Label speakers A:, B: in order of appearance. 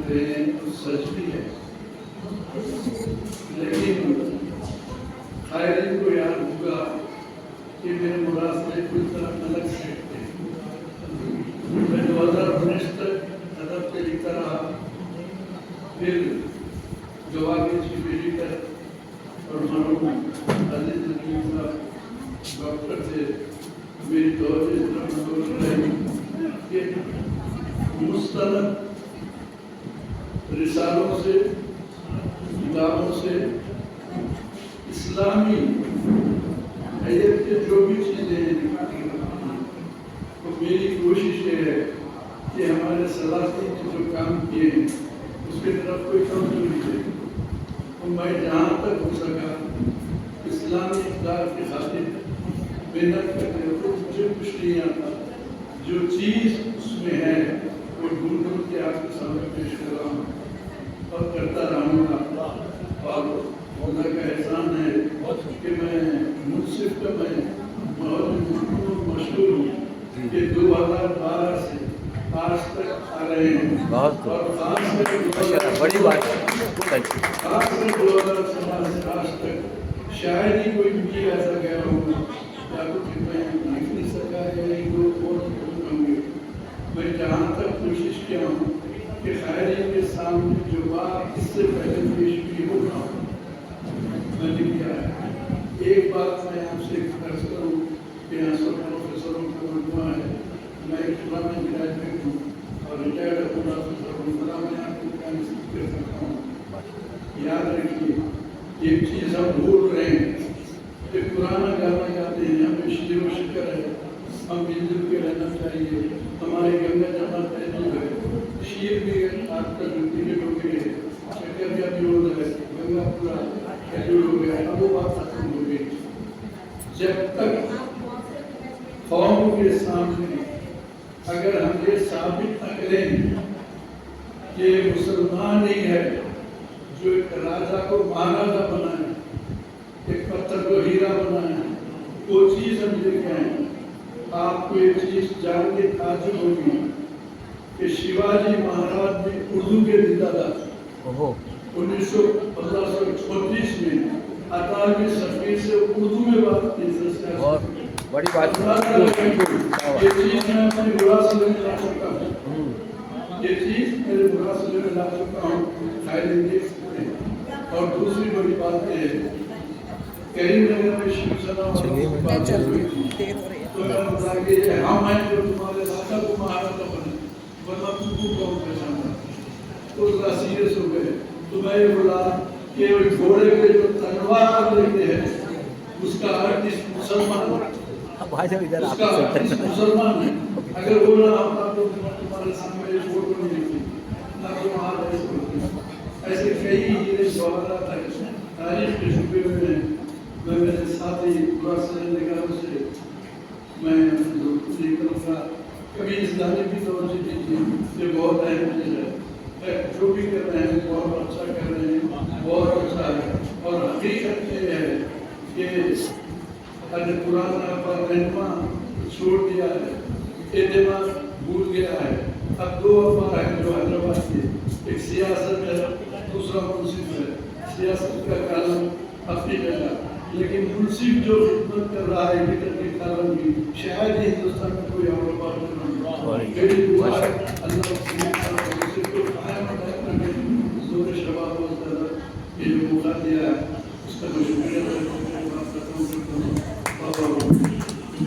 A: رہے ہیں تو سچ بھی ہے، لیکن قائدین کو یاد ہوگا کہ میرے مراسلے کل طرح الگ سے تھے۔ میں 2019 تک ادب سے لکھتا رہا، پھر جواب کی بیٹی تک اور مرحوم عزیز نقیم صاحب ڈاکٹر سے میری توجہ اس طرح مبذول رہی کہ مستند رسالوں سے، کتابوں سے، اسلامی حیثیت کے جو بھی چیزیں ہیں، تو میری کوشش یہ ہے کہ ہمارے سلاطین نے جو کام کیے ہیں اس کی طرف کوئی کمزوری ہے، تو میں جہاں تک ہو سکا اسلامی اقدار کی خاطر محنت کرتے ہوئے مجھے کچھ نہیں آتا، جو چیز اس میں ہے وہ ڈھونڈ ڈھونڈ کے آپ کے سامنے پیش کر رہا ہوں اور کرتا رہوں گا۔ اور خدا کا احسان ہے کہ میں منصف کا میں بہت مشہور ہوں کہ 2012 سے آج تک آ رہے ہیں، اور خاص کر
B: بڑی بات
A: خاص کر 2017 سے آج تک شاید ہی کوئی بھی ایسا گیا ہوگا یا کچھ میں لکھ نہیں سکا یا ایک دو بہت ہوں گے۔ میں جہاں تک کوشش کیا ہوں کہ خیرین کے سامنے جو بات اس سے پہلے پیش کی ہوگا میں نے کیا ہے۔ ایک بات میں آپ سے عرض کروں کہ یہاں سب پروفیسروں کا مجموعہ ہے، میں ایک پرانا گریجویٹ ہوں اور ریٹائرڈ پروفیسر ہوں، میں آپ کو کیا نصیحت کر سکتا ہوں؟ یاد رکھیے ایک چیز ہم بھول رہے ہیں کہ پرانا گانا گاتے ہیں، ہمیں شیر و شکر ہے، ہم مل جل کے رہنا چاہیے، ہمارے گنگا جماعت تہذیب ہے، شیر بھی آپ کا ڈپلیکیٹ ہو گئی ہے، شکر بھی ابھی ہو رہا ہے، گنگا پورا ایڈیول ہو گیا ہے، اب وہ بات ختم ہو گئی۔ جب تک قوم کے سامنے اگر ہم یہ ثابت نہ کریں کہ مسلمان ہی ہے جو ایک راجا کو مہاراجا بنائے، ایک پتھر کو ہیرا بنائے، وہ چیز ہم لے کے آئیں۔ آپ کو ایک چیز جان کے تعجب ہوگی کہ شیواجی مہاراج نے اردو کے دیتا تھا 1536 میں اطالوی سفیر سے اردو میں بات کی۔
B: بڑی بات
A: یہ چیز میں اپنے مراسلے میں لا سکتا ہوں، یہ چیز میرے مراسلے میں لا سکتا ہوں، خیرین دیکھ سکتے ہیں۔ اور دوسری بڑی بات یہ ہے کریم نگر میں شیو سنا تو میں نے بتایا کہ ہم ہیں جو تمہارے راجا کو مہاراجا بنے، ورنہ تم کو کون پہچانتا؟ تو ذرا سیریس ہو گئے، تو میں یہ بولا کہ گھوڑے پہ جو تلوار لیتے ہیں اس کا آرٹسٹ مسلمان ہے، اس کا آرٹسٹ مسلمان ہے۔ اگر بولا آپ تو تمہارے سامنے فوٹو نہیں لکھی نہ تمہارا ایسے کئی یہ جواہرات ہیں تاریخ کے شعبے میں میرے ساتھی مراسلے نگاروں سے میں یہ کروں گا کبھی اس دانے بھی توجہ دیجیے، یہ بہت اہم چیز ہے، جو بھی کر رہے ہیں بہت اچھا کر رہے ہیں، بہت اچھا ہے۔ اور حقیقت یہ ہے کہ اگر پرانا رہنما چھوڑ دیا ہے، اعتماد بھول گیا ہے، اب دو افراد ہیں جو حیدرآباد کے، ایک سیاست ہے، دوسرا منصف ہے۔ سیاست کا کالم اپنی جگہ، لیکن منصف جو خدمت کر رہا ہے لیڈر کے کالم کی، شاید ہی ہندوستان میں کوئی اور بات نہیں۔ میری دعا ہے اللہ